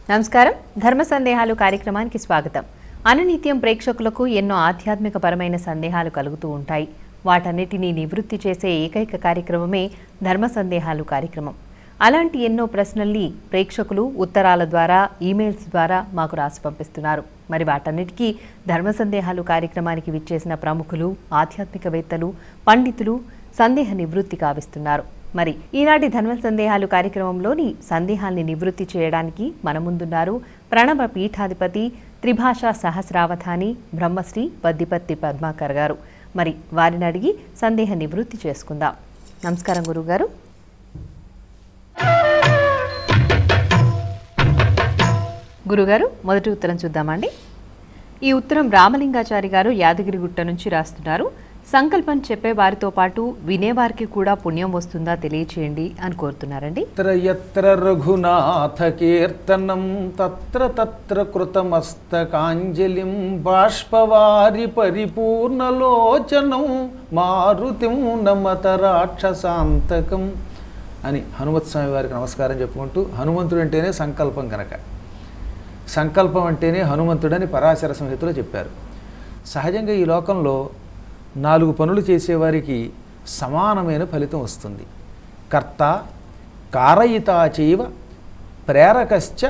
నమస్కారం. ధర్మ సందేహాలు కార్యక్రమానికి స్వాగతం. అనునిత్యం ప్రేక్షకులకు ఎన్నో ఆధ్యాత్మికపరమైన సందేహాలు కలుగుతూ ఉంటాయి. వాటన్నిటినీ నివృత్తి చేసే ఏకైక కార్యక్రమమే ధర్మ సందేహాలు కార్యక్రమం. అలాంటి ఎన్నో ప్రశ్నల్ని ప్రేక్షకులు ఉత్తరాల ద్వారా, ఈమెయిల్స్ ద్వారా మాకు రాసి పంపిస్తున్నారు. మరి వాటన్నిటికీ ధర్మ సందేహాలు కార్యక్రమానికి విచ్చేసిన ప్రముఖులు, ఆధ్యాత్మికవేత్తలు, పండితులు సందేహ నివృత్తి కావిస్తున్నారు. మరి ఈనాటి ధర్మ సందేహాలు కార్యక్రమంలోని సందేహాల్ని నివృత్తి చేయడానికి మన ముందున్నారు ప్రణవ పీఠాధిపతి, త్రిభాషా సహస్రావధాని బ్రహ్మశ్రీ వద్దిపత్తి పద్మాకర్ గారు. మరి వారిని అడిగి సందేహ నివృత్తి చేసుకుందాం. నమస్కారం గురుగారు. గురుగారు, మొదటి ఉత్తరం చూద్దామండి. ఈ ఉత్తరం రామలింగాచారి గారు యాదగిరిగుట్ట నుంచి రాస్తున్నారు. సంకల్పం చెప్పే వారితో పాటు వినేవారికి కూడా పుణ్యం వస్తుందా తెలియచేయండి అని కోరుతున్నారండి. ఎత్ర రఘునాథ కీర్తనం తత్ర తత్ర కృతమస్తకాంజలిం బాష్పవారి పరిపూర్ణలోచనం మారుతిం నమత రాక్షసాంతకం అని హనుమత్ స్వామి వారికి నమస్కారం చెప్పుకుంటూ, హనుమంతుడు అంటేనే సంకల్పం కనుక, సంకల్పం అంటేనే హనుమంతుడని పరాశర సంహితలో చెప్పారు. సహజంగా ఈ లోకంలో 4 పనులు చేసేవారికి సమానమైన ఫలితం వస్తుంది. కర్త, కారయితా చైవ, ప్రేరకశ్చ,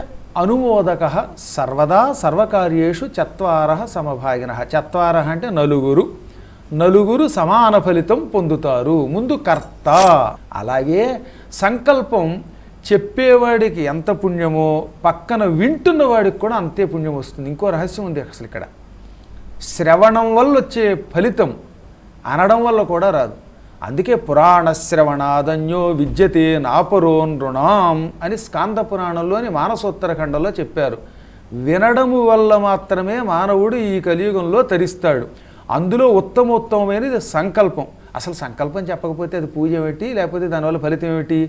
అనుమోదక, సర్వదా సర్వకార్యేషు చత్వారః సమభాగినః. చత్వారః అంటే నలుగురు సమాన ఫలితం పొందుతారు. ముందు కర్త. అలాగే సంకల్పం చెప్పేవాడికి ఎంత పుణ్యమో పక్కన వింటున్న వాడికి కూడా అంతే పుణ్యం వస్తుంది. ఇంకో రహస్యం ఉంది అసలు ఇక్కడ. శ్రవణం వల్ల వచ్చే ఫలితం అనడం వల్ల కూడా రాదు. అందుకే పురాణ శ్రవణాదన్యో విద్యతే నాపరో నృణాం అని స్కాంద పురాణంలోని మానసోత్తరఖండంలో చెప్పారు. వినడము వల్ల మాత్రమే మానవుడు ఈ కలియుగంలో తరిస్తాడు. అందులో ఉత్తమోత్తమైనది సంకల్పం. అసలు సంకల్పం చెప్పకపోతే అది పూజ ఏమిటి, లేకపోతే దానివల్ల ఫలితం ఏమిటి?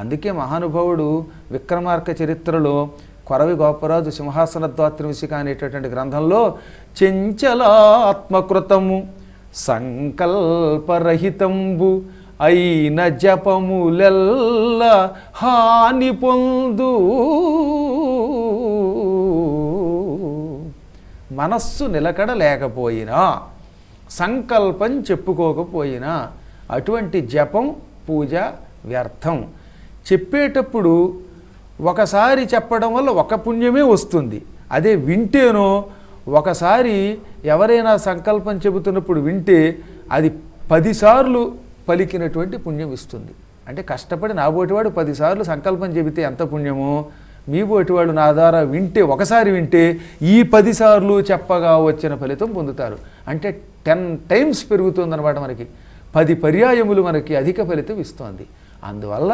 అందుకే మహానుభావుడు విక్రమార్క చరిత్రలో కొరవి గోపరాజు సింహాసన ద్వాత్రివిశిక అనేటటువంటి గ్రంథంలో చెంచలాత్మకృతము సంకల్పరహితంబు అయిన జపములెల్ల హాని పొందు, మనస్సు నిలకడ లేకపోయినా, సంకల్పం చెప్పుకోకపోయినా అటువంటి జపం, పూజ వ్యర్థం. చెప్పేటప్పుడు ఒకసారి చెప్పడం వల్ల ఒక పుణ్యమే వస్తుంది. అదే వింటేనో ఒకసారి ఎవరైనా సంకల్పం చెబుతున్నప్పుడు వింటే అది 10 సార్లు పలికినటువంటి పుణ్యం ఇస్తుంది. అంటే కష్టపడి నాబోటివాడు 10 సార్లు సంకల్పం చెబితే ఎంత పుణ్యమో, మీ బోటివాడు నా ద్వారా వింటే, ఒకసారి వింటే ఈ 10 సార్లు చెప్పగా వచ్చిన ఫలితం పొందుతారు. అంటే 10 టైమ్స్ పెరుగుతుందన్నమాట. మనకి 10 పర్యాయములు మనకి అధిక ఫలితం ఇస్తుంది. అందువల్ల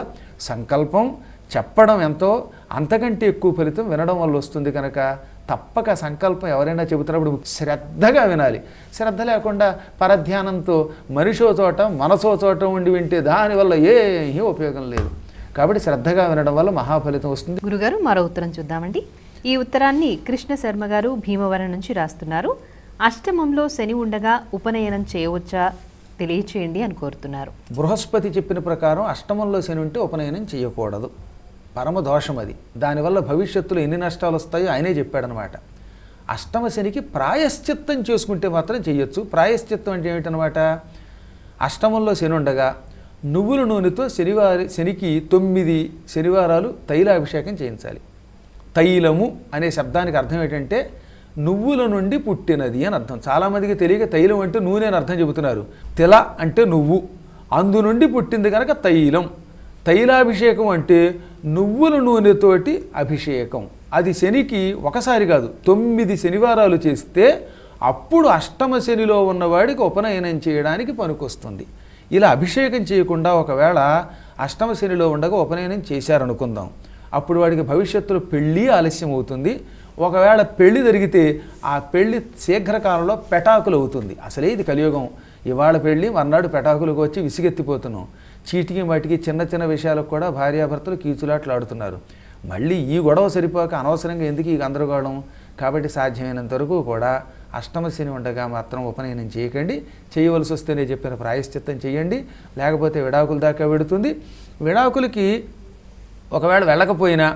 సంకల్పం చెప్పడం ఎంతో, అంతకంటే ఎక్కువ ఫలితం వినడం వల్ల వస్తుంది. కనుక తప్పక సంకల్పం ఎవరైనా చెబుతున్నప్పుడు శ్రద్ధగా వినాలి. శ్రద్ధ లేకుండా పరధ్యానంతో మనిషో చోట మనసో చోట ఉండి వింటే దానివల్ల ఏమీ ఉపయోగం లేదు. కాబట్టి శ్రద్ధగా వినడం వల్ల మహాఫలితం వస్తుంది. గురుగారు, మరో ఉత్తరం చూద్దామండి. ఈ ఉత్తరాన్ని కృష్ణ శర్మ గారు భీమవరం నుంచి రాస్తున్నారు. అష్టమంలో శని ఉండగా ఉపనయనం చేయవచ్చా తెలియచేయండి అని కోరుతున్నారు. బృహస్పతి చెప్పిన ప్రకారం అష్టమంలో శని ఉంటే ఉపనయనం చేయకూడదు. పరమదోషం అది. దానివల్ల భవిష్యత్తులో ఎన్ని నష్టాలు వస్తాయో ఆయనే చెప్పాడనమాట. అష్టమ శనికి ప్రాయశ్చిత్తం చేసుకుంటే మాత్రం చేయొచ్చు. ప్రాయశ్చిత్తం అంటే ఏమిటనమాట? అష్టమంలో శని ఉండగా నువ్వుల నూనెతో శనికి 9 శనివారాలు తైలాభిషేకం చేయించాలి. తైలము అనే శబ్దానికి అర్థం ఏంటంటే నువ్వుల నుండి పుట్టినది అని అర్థం. చాలామందికి తెలియక తైలం అంటే నూనె అని అర్థం చెబుతున్నారు. తెల అంటే నువ్వు, అందు నుండి పుట్టింది కనుక తైలం. తైలాభిషేకం అంటే నువ్వుల నూనెతోటి అభిషేకం. అది శనికి ఒకసారి కాదు 9 శనివారాలు చేస్తే అప్పుడు అష్టమ శనిలో ఉన్నవాడికి ఉపనయనం చేయడానికి పనికొస్తుంది. ఇలా అభిషేకం చేయకుండా ఒకవేళ అష్టమ శనిలో ఉండగా ఉపనయనం చేశారనుకుందాం, అప్పుడు వాడికి భవిష్యత్తులో పెళ్ళి ఆలస్యం అవుతుంది. ఒకవేళ పెళ్లి జరిగితే ఆ పెళ్లి శీఘ్రకాలంలో పెటాకులు అవుతుంది. అసలే ఇది కలియుగం. ఇవాళ పెళ్ళి మర్నాడు పెటాకులకు వచ్చి విసిగెత్తిపోతున్నాం. చీటికి మాటికి చిన్న చిన్న విషయాలకు కూడా భార్యాభర్తలు కీచులాట్లు ఆడుతున్నారు. మళ్ళీ ఈ గొడవ సరిపోక అనవసరంగా ఎందుకు ఈ గందరగోళం? కాబట్టి సాధ్యమైనంత వరకు కూడా అష్టమ శని ఉండగా మాత్రం ఉపనయనం చేయకండి. చేయవలసి వస్తేనే చెప్పిన ప్రాయశ్చిత్తం చేయండి, లేకపోతే విడాకుల దాకా వెడుతుంది. విడాకులకి ఒకవేళ వెళ్ళకపోయినా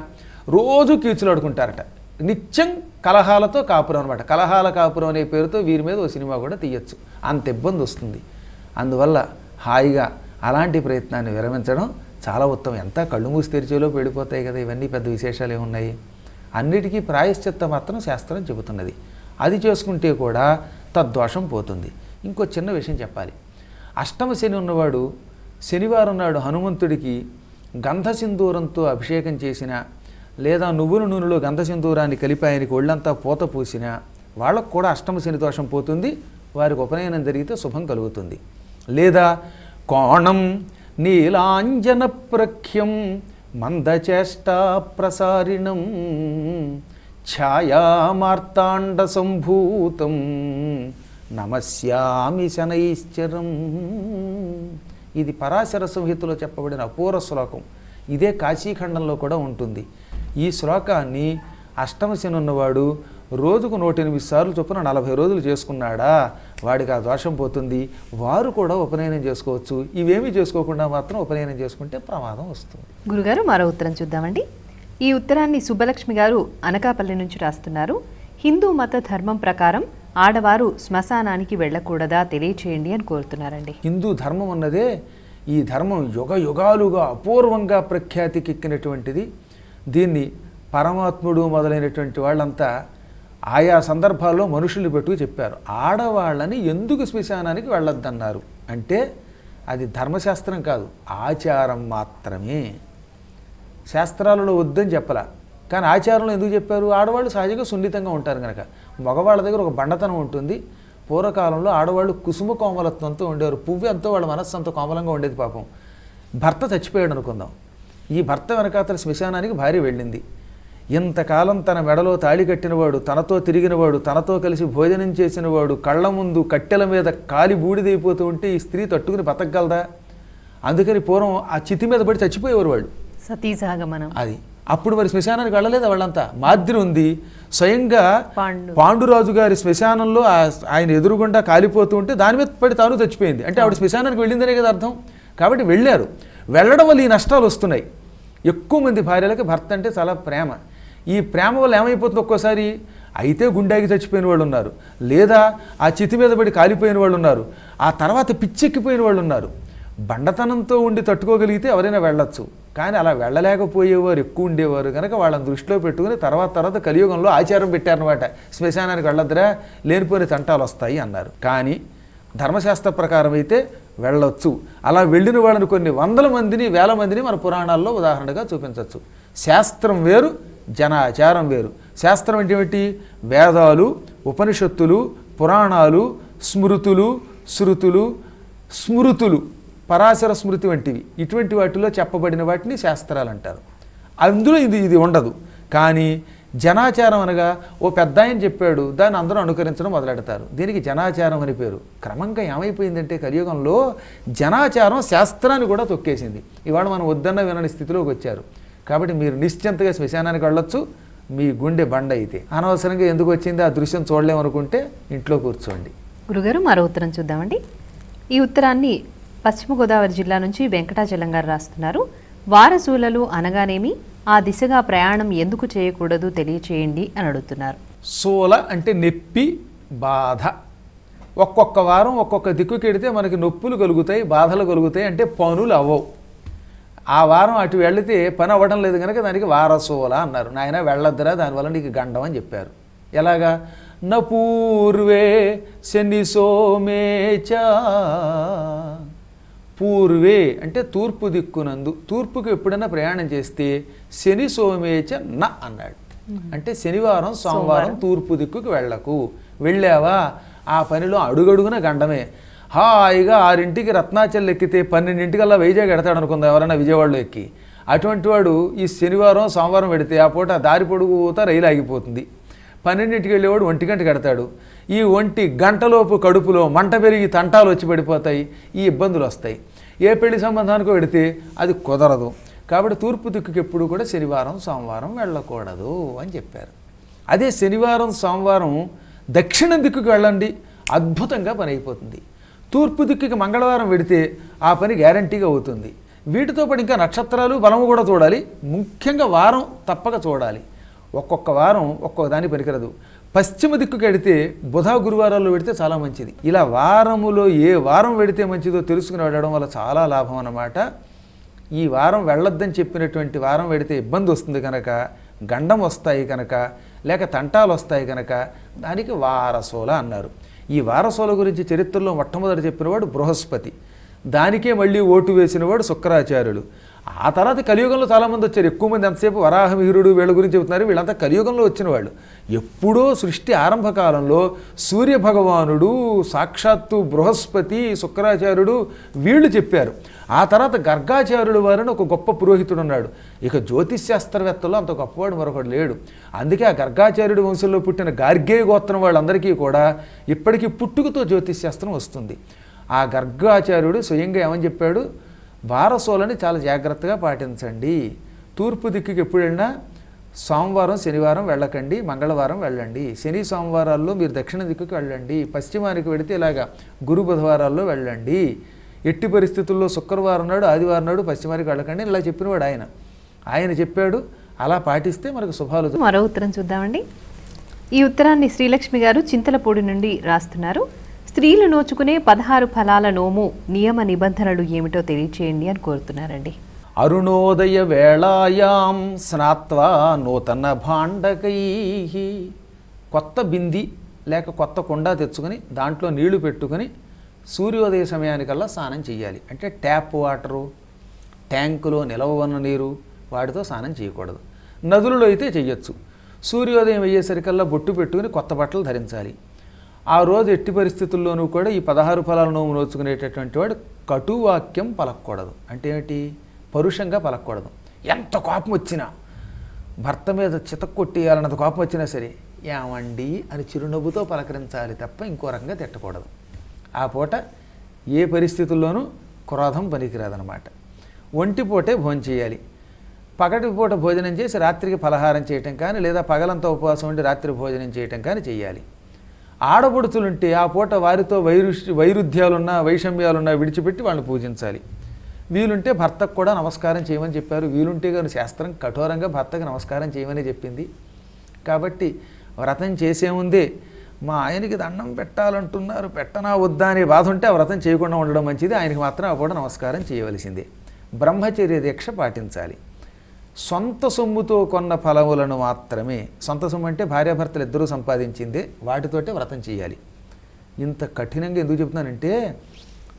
రోజు కీచులాడుకుంటారట. నిత్యం కలహాలతో కాపురం అనమాట. కలహాల కాపురం అనే పేరుతో వీరి మీద ఓ సినిమా కూడా తీయచ్చు, అంత ఇబ్బంది వస్తుంది. అందువల్ల హాయిగా అలాంటి ప్రయత్నాన్ని విరమించడం చాలా ఉత్తమం. ఎంత కళ్ళు మూసి తెరిచేలో వెళ్ళిపోతాయి కదా, ఇవన్నీ పెద్ద విశేషాలు ఏమున్నాయి. అన్నిటికీ ప్రాయశ్చిత్త మాత్రం శాస్త్రం చెబుతున్నది. అది చేసుకుంటే కూడా తద్దోషం పోతుంది. ఇంకో చిన్న విషయం చెప్పాలి. అష్టమ శని ఉన్నవాడు శనివారం నాడు హనుమంతుడికి గంధసింధూరంతో అభిషేకం చేసిన, లేదా నువ్వుల నూనెలో గంధసింధూరాన్ని కలిపి ఆయనకి ఒళ్ళంతా పూత పూసిన వాళ్ళకు కూడా అష్టమ శని దోషం పోతుంది. వారికి ఉపనయనం జరిగితే శుభం కలుగుతుంది. లేదా కోణం నీలాంజన ప్రఖ్యం మందచేష్టా ప్రసారిణం ఛాయామార్తాండ సంభూతం నమస్యామి శనైశ్చరం. ఇది పరాశర సంహితలో చెప్పబడిన అపూర్వ శ్లోకం. ఇదే కాశీఖండంలో కూడా ఉంటుంది. ఈ శ్లోకాన్ని అష్టమశని ఉన్నవాడు రోజుకు 108 సార్లు చొప్పున 40 రోజులు చేసుకున్నాడా వాడికి ఆ దోషం పోతుంది. వారు కూడా ఉపనయనం చేసుకోవచ్చు. ఇవేమీ చేసుకోకుండా మాత్రం ఉపనయనం చేసుకుంటే ప్రమాదం వస్తుంది. గురుగారు, మరో ఉత్తరం చూద్దామండి. ఈ ఉత్తరాన్ని సుబ్బలక్ష్మి గారు అనకాపల్లి నుంచి రాస్తున్నారు. హిందూ మత ధర్మం ప్రకారం ఆడవారు శ్మశానానికి వెళ్ళకూడదా తెలియచేయండి అని కోరుతున్నారండి. హిందూ ధర్మం అన్నదే ఈ ధర్మం యుగ యుగాలుగా అపూర్వంగా ప్రఖ్యాతికెక్కినటువంటిది. దీన్ని పరమాత్ముడు మొదలైనటువంటి వాళ్ళంతా ఆయా సందర్భాల్లో మనుషుల్ని పెట్టుకు చెప్పారు. ఆడవాళ్ళని ఎందుకు శ్మశానానికి వెళ్ళొద్దన్నారు అంటే అది ధర్మశాస్త్రం కాదు, ఆచారం మాత్రమే. శాస్త్రాలలో వద్దని చెప్పలా, కానీ ఆచారంలో ఎందుకు చెప్పారు? ఆడవాళ్ళు సహజంగా సున్నితంగా ఉంటారు కనుక. మగవాళ్ళ దగ్గర ఒక బండతనం ఉంటుంది. పూర్వకాలంలో ఆడవాళ్ళు కుసుమ కోమలత్వంతో ఉండేవారు. పువ్వు ఎంతో వాళ్ళ మనస్సు అంత కోమలంగా ఉండేది. పాపం భర్త చచ్చిపోయాడు అనుకుందాం. ఈ భర్త వెనకాతల శ్మశానానికి భార్య వెళ్ళింది. ఇంతకాలం తన మెడలో తాళి కట్టినవాడు, తనతో తిరిగినవాడు, తనతో కలిసి భోజనం చేసినవాడు కళ్ళ ముందు కట్టెల మీద కాలి బూడిదైపోతూ ఉంటే ఈ స్త్రీ తట్టుకుని బతకగలదా? అందుకని పూర్వం ఆ చితి మీద పడి చచ్చిపోయేవారు వాళ్ళు. సతీసాగమనం అది. అప్పుడు మరి శ్మశానానికి వెళ్ళలేదు వాళ్ళంతా. మాద్రి ఉంది. స్వయంగా పాండురాజు గారి శ్మశానంలో ఆయన ఎదురుగుండా కాలిపోతూ ఉంటే దాని మీద పడి తాను చచ్చిపోయింది. అంటే ఆవిడ శ్మశానానికి వెళ్ళిందనే కదా అర్థం. కాబట్టి వెళ్ళారు. వెళ్ళడం వల్ల ఈ నష్టాలు వస్తున్నాయి. ఎక్కువ మంది భార్యలకి భర్త అంటే చాలా ప్రేమ. ఈ ప్రేమ వల్ల ఏమైపోతుంది, ఒక్కోసారి అయితే గుండెకి చచ్చిపోయిన వాళ్ళు ఉన్నారు, లేదా ఆ చితి మీద పడి కాలిపోయిన వాళ్ళు ఉన్నారు, ఆ తర్వాత పిచ్చెక్కిపోయిన వాళ్ళు ఉన్నారు. బండతనంతో ఉండి తట్టుకోగలిగితే ఎవరైనా వెళ్ళొచ్చు, కానీ అలా వెళ్ళలేకపోయేవారు ఎక్కువ ఉండేవారు కనుక వాళ్ళని దృష్టిలో పెట్టుకుని తర్వాత కలియుగంలో ఆచారం పెట్టారనమాట. శ్మశానానికి వెళ్ళొద్దురా, లేనిపోయిన తంటాలు వస్తాయి అన్నారు. కానీ ధర్మశాస్త్ర ప్రకారం అయితే వెళ్ళొచ్చు. అలా వెళ్ళిన వాళ్ళని కొన్ని వందల మందిని, వేల మందిని మన పురాణాల్లో ఉదాహరణగా చూపించవచ్చు. శాస్త్రం వేరు, జనాచారం వేరు. శాస్త్రం అంటే ఏమిటి? వేదాలు, ఉపనిషత్తులు, పురాణాలు, స్మృతులు, శృతులు, స్మృతులు, పరాశర స్మృతి వంటివి. ఇటువంటి వాటిలో చెప్పబడిన వాటిని శాస్త్రాలు అంటారు. అందులో ఇది ఉండదు. కానీ జనాచారం అనగా ఓ పెద్ద ఆయన చెప్పాడు, దాన్ని అందరూ అనుకరించడం మొదలెడతారు. దీనికి జనాచారం అని పేరు. క్రమంగా ఏమైపోయిందంటే కలియుగంలో జనాచారం శాస్త్రాన్ని కూడా తొక్కేసింది. ఇవాళ మనం వద్దన్న వినని స్థితిలోకి వచ్చారు. కాబట్టి మీరు నిశ్చింతగా శ్మశానానికి వెళ్ళొచ్చు, మీ గుండె బండ అయితే. అనవసరంగా ఎందుకు వచ్చింది ఆ దృశ్యం చూడలేమనుకుంటే ఇంట్లో కూర్చోండి. గురుగారు, మరో ఉత్తరం చూద్దామండి. ఈ ఉత్తరాన్ని పశ్చిమ గోదావరి జిల్లా నుంచి వెంకటాచలం గారు రాస్తున్నారు. వారసూలలు అనగానేమి, ఆ దిశగా ప్రయాణం ఎందుకు చేయకూడదు తెలియచేయండి అని అడుగుతున్నారు. సూల అంటే నొప్పి, బాధ. ఒక్కొక్క వారం ఒక్కొక్క దిక్కుకెడితే మనకి నొప్పులు కలుగుతాయి, బాధలు కలుగుతాయి. అంటే పనులు అవ్వవు. ఆ వారం అటు వెళితే పని అవ్వడం లేదు కనుక దానికి వారసూల అన్నారు. నాయన వెళ్ళొద్దురా, దానివల్ల నీకు గండం అని చెప్పారు. ఎలాగా? నపూర్వే శని సోమేచ. పూర్వే అంటే తూర్పు దిక్కునందు. తూర్పుకు ఎప్పుడైనా ప్రయాణం చేస్తే శని సోమేచ న అన్నాడు. అంటే శనివారం సోమవారం తూర్పు దిక్కుకు వెళ్ళకు. వెళ్ళావా ఆ పనిలో అడుగడుగున గండమే. హాయిగా 6ంటికి రత్నాచల్ ఎక్కితే 12ంటికల్లా వైజాగ్ ఎడతాడు అనుకుందాం ఎవరైనా విజయవాడలో ఎక్కి. అటువంటి వాడు ఈ శనివారం సోమవారం పెడితే ఆ పూట దారి పొడుగుతా రైలు ఆగిపోతుంది. 12ంటికి వెళ్ళేవాడు 1 గంటకి ఎడతాడు. ఈ 1 గంటలోపు కడుపులో మంట పెరిగి తంటాలు వచ్చి పడిపోతాయి. ఈ ఇబ్బందులు వస్తాయి. ఏ పెళ్లి సంబంధానికో పెడితే అది కుదరదు. కాబట్టి తూర్పు దిక్కుకి ఎప్పుడు కూడా శనివారం సోమవారం వెళ్ళకూడదు అని చెప్పారు. అదే శనివారం సోమవారం దక్షిణ దిక్కుకి వెళ్ళండి, అద్భుతంగా పని అయిపోతుంది. తూర్పు దిక్కుకి మంగళవారం పెడితే ఆ పని గ్యారంటీగా అవుతుంది. వీటితో పాటు ఇంకా నక్షత్రాలు బలము కూడా చూడాలి. ముఖ్యంగా వారం తప్పక చూడాలి. ఒక్కొక్క వారం ఒక్కొక్క దాని పనికిరదు. పశ్చిమ దిక్కుకి వెడితే బుధ గురువారాల్లో పెడితే చాలా మంచిది. ఇలా వారములో ఏ వారం వెడితే మంచిదో తెలుసుకుని వెళ్ళడం వల్ల చాలా లాభం అన్నమాట. ఈ వారం వెళ్ళొద్దని చెప్పినటువంటి వారం వెడితే ఇబ్బంది వస్తుంది కనుక, గండం వస్తాయి కనుక, లేక తంటాలు వస్తాయి కనుక దానికి వారసోల అన్నారు. ఈ వారసోల గురించి చరిత్రలో మొట్టమొదటి చెప్పినవాడు బృహస్పతి. దానికే మళ్ళీ ఓటు వేసినవాడు శుక్రాచార్యుడు. ఆ తర్వాత కలియుగంలో చాలామంది వచ్చారు. ఎక్కువ మంది ఎంతసేపు వరాహమిహిరుడు వీళ్ళ గురించి చెబుతున్నారు. వీళ్ళంతా కలియుగంలో వచ్చిన వాళ్ళు. ఎప్పుడో సృష్టి ఆరంభకాలంలో సూర్యభగవానుడు, సాక్షాత్తు బృహస్పతి, శుక్రాచార్యుడు వీళ్ళు చెప్పారు. ఆ తర్వాత గర్గాచార్యుడు వారిని ఒక గొప్ప పురోహితుడు ఉన్నాడు. ఇక జ్యోతిశాస్త్రవేత్తలో అంత గొప్పవాడు మరొకడు లేడు. అందుకే ఆ గర్గాచార్యుడి వంశంలో పుట్టిన గార్గేయ గోత్రం వాళ్ళందరికీ కూడా ఇప్పటికీ పుట్టుకతో జ్యోతిశాస్త్రం వస్తుంది. ఆ గర్గాచార్యుడు స్వయంగా ఏమని చెప్పాడు? వారసోలని చాలా జాగ్రత్తగా పాటించండి. తూర్పు దిక్కుకి ఎప్పుడు వెళ్ళినా సోమవారం శనివారం వెళ్ళకండి, మంగళవారం వెళ్ళండి. శని సోమవారాల్లో మీరు దక్షిణ దిక్కుకి వెళ్ళండి. పశ్చిమానికి వెళితే ఇలాగా గురు బుధవారాల్లో వెళ్ళండి. ఎట్టి పరిస్థితుల్లో శుక్రవారం నాడు ఆదివారం నాడు పశ్చిమానికి వెళ్ళకండి ఇలా చెప్పినవాడు ఆయన చెప్పాడు. అలా పాటిస్తే మనకు శుభాలు. మరో ఉత్తరం చూద్దామండి. ఈ ఉత్తరాన్ని శ్రీలక్ష్మి గారు చింతలపూడి నుండి రాస్తున్నారు. స్త్రీలు నోచుకునే 16 ఫలాల నోము నియమ నిబంధనలు ఏమిటో తెలియచేయండి అని కోరుతున్నారండి. అరుణోదయ వేళాయాం స్నాత్వా నూతన భాండకై. కొత్త బింది లేక కొత్త కుండ తెచ్చుకొని దాంట్లో నీళ్లు పెట్టుకొని సూర్యోదయ సమయానికల్లా స్నానం చేయాలి. అంటే ట్యాప్ వాటరు, ట్యాంకులో నిలవ ఉన్న నీరు వాటితో స్నానం చేయకూడదు. నదులలో అయితే చెయ్యొచ్చు. సూర్యోదయం అయ్యేసరికల్లా బొట్టు పెట్టుకుని కొత్త బట్టలు ధరించాలి. ఆ రోజు ఎట్టి పరిస్థితుల్లోనూ కూడా ఈ 16 ఫలాల నోము నోచుకునేటటువంటి వాడు కటువాక్యం పలకూడదు. అంటే ఏమిటి? పరుషంగా పలకూడదు. ఎంత కోపం వచ్చినా, భర్త మీద చితక్కొట్టేయాలన్నది కోపం వచ్చినా సరే ఏమండి అని చిరునవ్వుతో పలకరించాలి తప్ప ఇంకో రకంగా తిట్టకూడదు. ఆ పూట ఏ పరిస్థితుల్లోనూ క్రోధం పనికిరాదనమాట. ఒంటిపూటే భోజనం చేయాలి. పగటి పూట భోజనం చేసి రాత్రికి ఫలహారం చేయటం కానీ, లేదా పగలంతా ఉపవాసం ఉండి రాత్రి భోజనం చేయటం కానీ చేయాలి. ఆడపడుచులుంటే ఆ పూట వారితో వైరుధ్యాలున్నా వైషమ్యాలున్నా విడిచిపెట్టి వాళ్ళని పూజించాలి. వీలుంటే భర్తకు కూడా నమస్కారం చేయమని చెప్పారు. వీలుంటే కానీ శాస్త్రం కఠోరంగా భర్తకు నమస్కారం చేయమని చెప్పింది. కాబట్టి వ్రతం చేసే ముందే మా ఆయనకి దండం పెట్టాలంటున్నారు, పెట్టనా వద్దా అనే బాధ ఉంటే ఆ వ్రతం చేయకుండా ఉండడం మంచిది. ఆయనకి మాత్రం ఆ పూట నమస్కారం చేయవలసిందే. బ్రహ్మచర్య దీక్ష పాటించాలి. సొంత సొమ్ముతో కొన్న ఫలములను మాత్రమే, సొంత సొమ్ము అంటే భార్యాభర్తలు ఇద్దరూ సంపాదించిందే, వాటితోటే వ్రతం చేయాలి. ఇంత కఠినంగా ఎందుకు చెప్తున్నానంటే,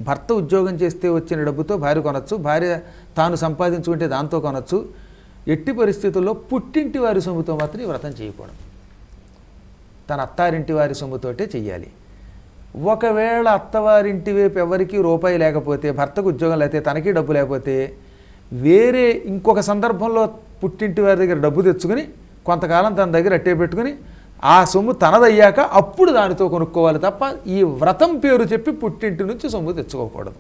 భర్త ఉద్యోగం చేస్తే వచ్చిన డబ్బుతో భార్య కొనొచ్చు, భార్య తాను సంపాదించుకుంటే దాంతో కొనొచ్చు. ఎట్టి పరిస్థితుల్లో పుట్టింటి వారి సొమ్ముతో మాత్రం ఈ వ్రతం చేయకూడదు. తన అత్తారింటి వారి సొమ్ముతోటే చెయ్యాలి. ఒకవేళ అత్తవారింటి వైపు ఎవరికీ రూపాయి లేకపోతే, భర్తకు ఉద్యోగం లేకపోతే, తనకి డబ్బు లేకపోతే, వేరే ఇంకొక సందర్భంలో పుట్టింటి వారి దగ్గర డబ్బు తెచ్చుకుని కొంతకాలం తన దగ్గర అట్టే పెట్టుకుని ఆ సొమ్ము తనదయ్యాక అప్పుడు దానితో కొనుక్కోవాలి తప్ప ఈ వ్రతం పేరు చెప్పి పుట్టింటి నుంచి సొమ్ము తెచ్చుకోకూడదు.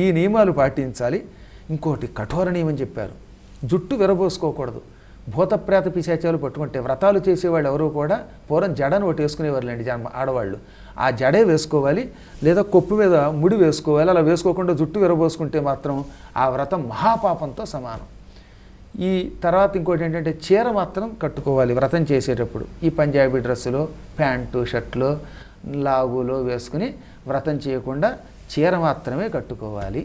ఈ నియమాలు పాటించాలి. ఇంకోటి కఠోర నియమం చెప్పారు. జుట్టు విరబోసుకోకూడదు. భూతప్రేత పిశాచాలు పట్టుకుంటే వ్రతాలు చేసేవాళ్ళు ఎవరు కూడా పూర్వం జడను ఒకటి వేసుకునేవారులేండి ఆడవాళ్ళు. ఆ జడే వేసుకోవాలి, లేదా కొప్పు మీద ముడి వేసుకోవాలి. అలా వేసుకోకుండా జుట్టు విరబోసుకుంటే మాత్రం ఆ వ్రతం మహాపాపంతో సమానం. ఈ తర్వాత ఇంకోటి ఏంటంటే చీర మాత్రం కట్టుకోవాలి వ్రతం చేసేటప్పుడు. ఈ పంజాబీ డ్రెస్సులో, ప్యాంటు షర్ట్లో, లాగులో వేసుకుని వ్రతం చేయకుండా చీర మాత్రమే కట్టుకోవాలి.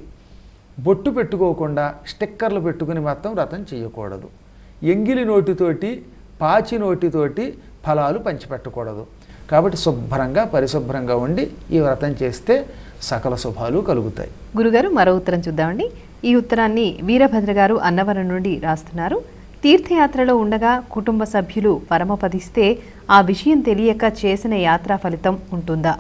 బొట్టు పెట్టుకోకుండా స్టిక్కర్లు పెట్టుకుని మాత్రం వ్రతం చేయకూడదు. ఎంగిలి నోటితోటి, పాచి నోటితోటి ఫలాలు పంచిపెట్టకూడదు. కాబట్టి శుభ్రంగా పరిశుభ్రంగా ఉండి ఈ వ్రతం చేస్తే సకల శుభాలు కలుగుతాయి. గురుగారు మరో ఉత్తరం చూద్దామండి. ఈ ఉత్తరాన్ని వీరభద్ర గారు అన్నవరం నుండి రాస్తున్నారు. తీర్థయాత్రలో ఉండగా కుటుంబ సభ్యులు పరమపదిస్తే ఆ విషయం తెలియక చేసిన యాత్రా ఫలితం ఉంటుందా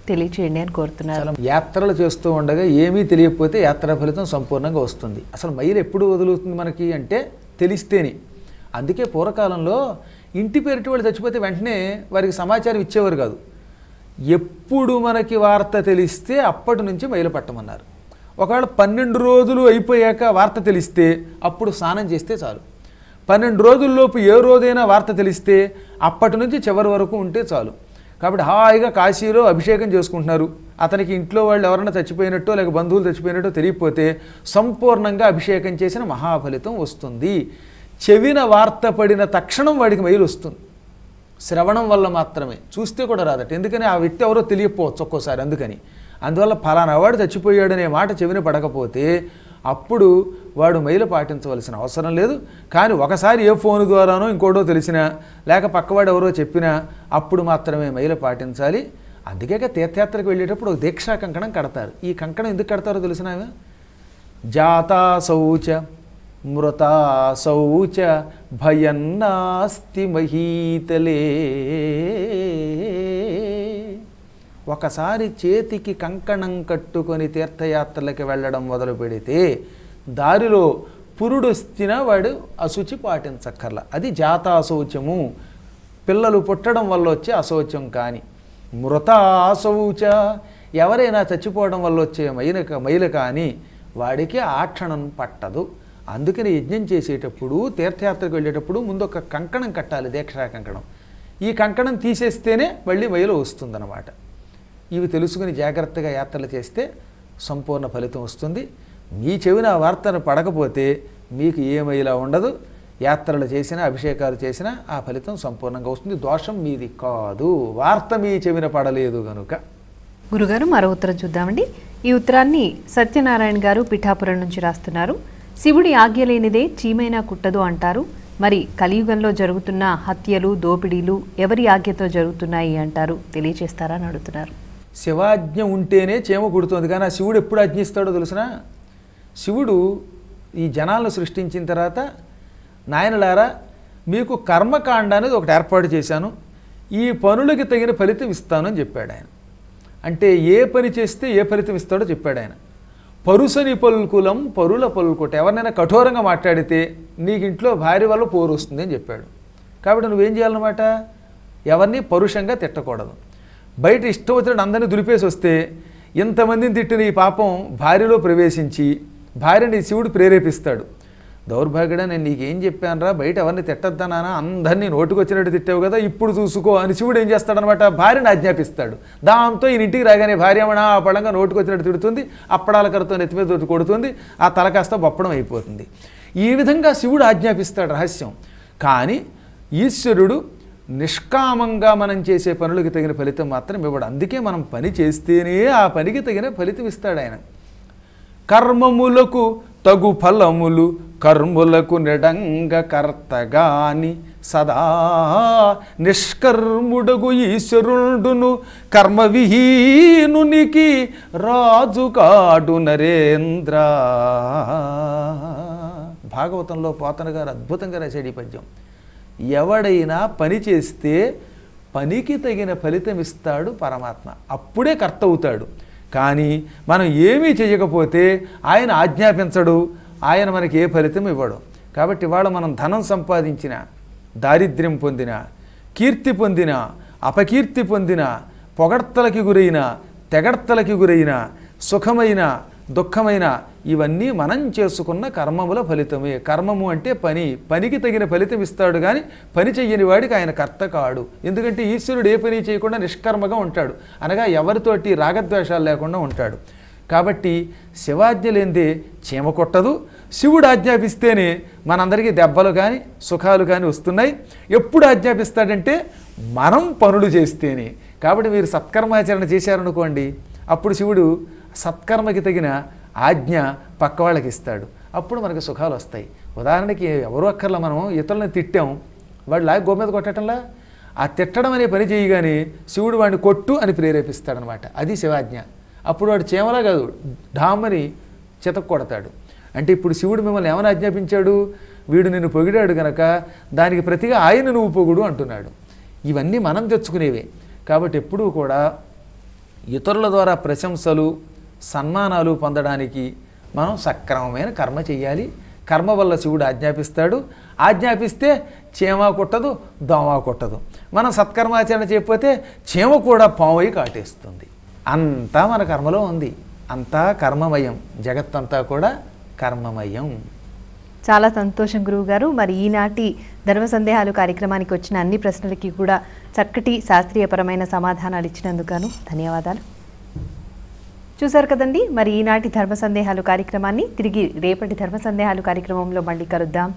తెలియచేయండి అని కోరుతున్నారు. యాత్రలు చేస్తూ ఉండగా ఏమీ తెలియకపోతే యాత్రా ఫలితం సంపూర్ణంగా వస్తుంది. అసలు మైలు ఎప్పుడు వదులుతుంది మనకి అంటే తెలిస్తేనే. అందుకే పూర్వకాలంలో ఇంటి పేరిటి వాళ్ళు చచ్చిపోతే వెంటనే వారికి సమాచారం ఇచ్చేవారు కాదు. ఎప్పుడు మనకి వార్త తెలిస్తే అప్పటి నుంచి మైలు పట్టమన్నారు. ఒకవేళ 12 రోజులు అయిపోయాక వార్త తెలిస్తే అప్పుడు స్నానం చేస్తే చాలు. 12 రోజుల్లోపు ఏ రోజైనా వార్త తెలిస్తే అప్పటి నుంచి చివరి వరకు ఉంటే చాలు. కాబట్టి హాయిగా కాశీలో అభిషేకం చేసుకుంటున్నారు. అతనికి ఇంట్లో వాళ్ళు ఎవరైనా చచ్చిపోయినట్టో లేక బంధువులు చచ్చిపోయినట్టో తెలియకపోతే సంపూర్ణంగా అభిషేకం చేసిన మహాఫలితం వస్తుంది. చెవిన వార్త పడిన తక్షణం వాడికి మైలు వస్తుంది. శ్రవణం వల్ల మాత్రమే, చూస్తే కూడా రాదట. ఎందుకని ఆ వ్యక్తి ఎవరో తెలియకపోవచ్చు ఒక్కోసారి. అందువల్ల ఫలానా వాడు చచ్చిపోయాడనే మాట చెవిన పడకపోతే అప్పుడు వాడు మైలు పాటించవలసిన అవసరం లేదు. కానీ ఒకసారి ఏ ఫోన్ ద్వారానో ఇంకోటో తెలిసినా లేక పక్కవాడు ఎవరో చెప్పినా అప్పుడు మాత్రమే మైలు పాటించాలి. అందుకే తీర్థయాత్రకు వెళ్ళేటప్పుడు ఒక దీక్షా కంకణం కడతారు. ఈ కంకణం ఎందుకు కడతారో తెలిసినా? జాతా శౌచ మృతా శౌచ భయన్నాస్తి మహీతలే. ఒకసారి చేతికి కంకణం కట్టుకొని తీర్థయాత్రలకి వెళ్ళడం మొదలు పెడితే దారిలో పురుడొస్తున్నా వాడు అశుచి పాటించక్కర్లా. అది జాతాశౌచము, పిల్లలు పుట్టడం వల్ల వచ్చే అశౌచం. కానీ మృత అశౌచ, ఎవరైనా చచ్చిపోవడం వల్ల వచ్చే మైల కానీ వాడికి ఆ క్షణం పట్టదు. అందుకని యజ్ఞం చేసేటప్పుడు తీర్థయాత్రకు వెళ్ళేటప్పుడు ముందు ఒక కంకణం కట్టాలి, దీక్షా కంకణం. ఈ కంకణం తీసేస్తేనే మళ్ళీ మైలు వస్తుందన్నమాట. ఇవి తెలుసుకుని జాగ్రత్తగా యాత్రలు చేస్తే సంపూర్ణ ఫలితం వస్తుంది. మీ చెవిన ఆ వార్తను పడకపోతే మీకు ఏమైలా ఉండదు. యాత్రలు చేసినా అభిషేకాలు చేసినా ఆ ఫలితం సంపూర్ణంగా వస్తుంది. దోషం మీది కాదు, వార్త మీ చెవిన పడలేదు గనుక. గురుగారు, మరో ఉత్తరం చూద్దామండి. ఈ ఉత్తరాన్ని సత్యనారాయణ గారు పిఠాపురం నుంచి రాస్తున్నారు. శివుడి ఆజ్ఞ లేనిదే చీమైనా కుట్టదు అంటారు. మరి కలియుగంలో జరుగుతున్న హత్యలు, దోపిడీలు ఎవరి ఆజ్ఞతో జరుగుతున్నాయి అంటారు, తెలియచేస్తారా అని అడుగుతున్నారు. శివాజ్ఞ ఉంటేనే చీమ కుడుతుంది. కానీ ఆ శివుడు ఎప్పుడు ఆజ్ఞిస్తాడో తెలుసునా? శివుడు ఈ జనాలను సృష్టించిన తర్వాత, నాయనలారా మీకు కర్మకాండ అనేది ఒకటి ఏర్పాటు చేశాను, ఈ పనులకి తగిన ఫలితం ఇస్తాను అని చెప్పాడు ఆయన. అంటే ఏ పని చేస్తే ఏ ఫలితం ఇస్తాడో చెప్పాడు ఆయన. పరుసని పలుకులం పరుల పలుకుట, ఎవరినైనా కఠోరంగా మాట్లాడితే నీకు ఇంట్లో భార్య వల్ల పోరు వస్తుంది అని చెప్పాడు. కాబట్టి నువ్వేం చేయాలన్నమాట? ఎవరిని పరుషంగా తిట్టకూడదు. బయట ఇష్టం వచ్చినట్టు అందరినీ దులిపేసి వస్తే ఇంతమందిని తిట్టిన ఈ పాపం భార్యలో ప్రవేశించి భార్యని శివుడు ప్రేరేపిస్తాడు. దౌర్భాగ్యుడా, నేను నీకేం చెప్పానురా, బయట ఎవరిని తిట్టద్దనానా, అందరినీ నోటుకొచ్చినట్టు తిట్టావు కదా, ఇప్పుడు చూసుకో అని శివుడు ఏం చేస్తాడనమాట, భార్యను ఆజ్ఞాపిస్తాడు. దాంతో ఈయన ఇంటికి రాగానే భార్యమణ ఆ పడంగా నోటుకొచ్చినట్టు తిడుతుంది, అప్పడాల కరతో నెత్తిమీద కొడుతుంది, ఆ తల కాస్త బప్పడం అయిపోతుంది. ఈ విధంగా శివుడు ఆజ్ఞాపిస్తాడు, రహస్యం. కానీ ఈశ్వరుడు నిష్కామంగా మనం చేసే పనులకు తగిన ఫలితం మాత్రం ఇవ్వడు. అందుకే మనం పని చేస్తేనే ఆ పనికి తగిన ఫలితం ఇస్తాడు ఆయన. కర్మములకు తగు ఫలములు కర్ములకు నెడంగ కర్తగాని సదా నిష్కర్ముడగు ఈశ్వరుడును కర్మవిహీనునికి రాజుకాడు నరేంద్ర. భాగవతంలో పోతన గారు అద్భుతంగా రాశాడు ఈ పద్యం. ఎవడైనా పని చేస్తే పనికి తగిన ఫలితం ఇస్తాడు పరమాత్మ, అప్పుడే కర్త అవుతాడు. కానీ మనం ఏమీ చేయకపోతే ఆయన ఆజ్ఞాపించడు, ఆయన మనకి ఏ ఫలితం ఇవ్వడు. కాబట్టి ఇవాళ మనం ధనం సంపాదించిన, దారిద్ర్యం పొందిన, కీర్తి పొందిన, అపకీర్తి పొందిన, పొగడ్తలకి గురైన, తెగడ్తలకి గురైన, సుఖమైన దుఃఖమైన, ఇవన్నీ మనం చేసుకున్న కర్మముల ఫలితమే. కర్మము అంటే పని, పనికి తగిన ఫలితం ఇస్తాడు. కానీ పని చెయ్యని వాడికి ఆయన కర్త కాడు. ఎందుకంటే ఈశ్వరుడు ఏ పని చేయకుండా నిష్కర్మగా ఉంటాడు, అనగా ఎవరితోటి రాగద్వేషాలు లేకుండా ఉంటాడు. కాబట్టి శివాజ్ఞ లేనిదే చీమ కొట్టదు. శివుడు ఆజ్ఞాపిస్తేనే మనందరికీ దెబ్బలు కానీ సుఖాలు కానీ వస్తున్నాయి. ఎప్పుడు ఆజ్ఞాపిస్తాడంటే మనం పనులు చేస్తేనే. కాబట్టి మీరు సత్కర్మాచరణ చేశారనుకోండి, అప్పుడు శివుడు సత్కర్మకి తగిన ఆజ్ఞ పక్క వాళ్ళకి ఇస్తాడు, అప్పుడు మనకు సుఖాలు వస్తాయి. ఉదాహరణకి ఎవరో అక్కర్లా, మనం ఇతరులను తిట్టాం, వాడు లాగి గో మీద కొట్టడంలా, ఆ తిట్టడం అనే పని చేయగానే శివుడు వాడిని కొట్టు అని ప్రేరేపిస్తాడనమాట. అది శివాజ్ఞ. అప్పుడు వాడు చీమలా కాదు, ఢామని చితక్ కొడతాడు. అంటే ఇప్పుడు శివుడు మిమ్మల్ని ఏమని ఆజ్ఞాపించాడు, వీడు నిన్ను పొగిడాడు కనుక దానికి ప్రతిగా ఆయన నువ్వు పొగుడు అంటున్నాడు. ఇవన్నీ మనం తెచ్చుకునేవే. కాబట్టి ఎప్పుడూ కూడా ఇతరుల ద్వారా ప్రశంసలు సన్మానాలు పొందడానికి మనం సక్రమమైన కర్మ చేయాలి. కర్మ వల్ల శివుడు ఆజ్ఞాపిస్తాడు. ఆజ్ఞాపిస్తే చీమ కొట్టదు, దోమ కొట్టదు. మనం సత్కర్మాచరణ చేయకపోతే చీమ కూడా పావై కాటేస్తుంది. అంతా మన కర్మలో ఉంది. అంతా కర్మమయం, జగత్తంతా కూడా కర్మమయం. చాలా సంతోషం గురువు గారు. మరి ఈనాటి ధర్మ సందేహాలు కార్యక్రమానికి వచ్చిన అన్ని ప్రశ్నలకి కూడా చక్కటి శాస్త్రీయపరమైన సమాధానాలు ఇచ్చినందుకు ధన్యవాదాలు. చూశారు కదండి, మరి ఈనాటి ధర్మ సందేహాలు కార్యక్రమాన్ని తిరిగి రేపటి ధర్మ సందేహాలు కార్యక్రమంలో మళ్ళీ కలుద్దాం.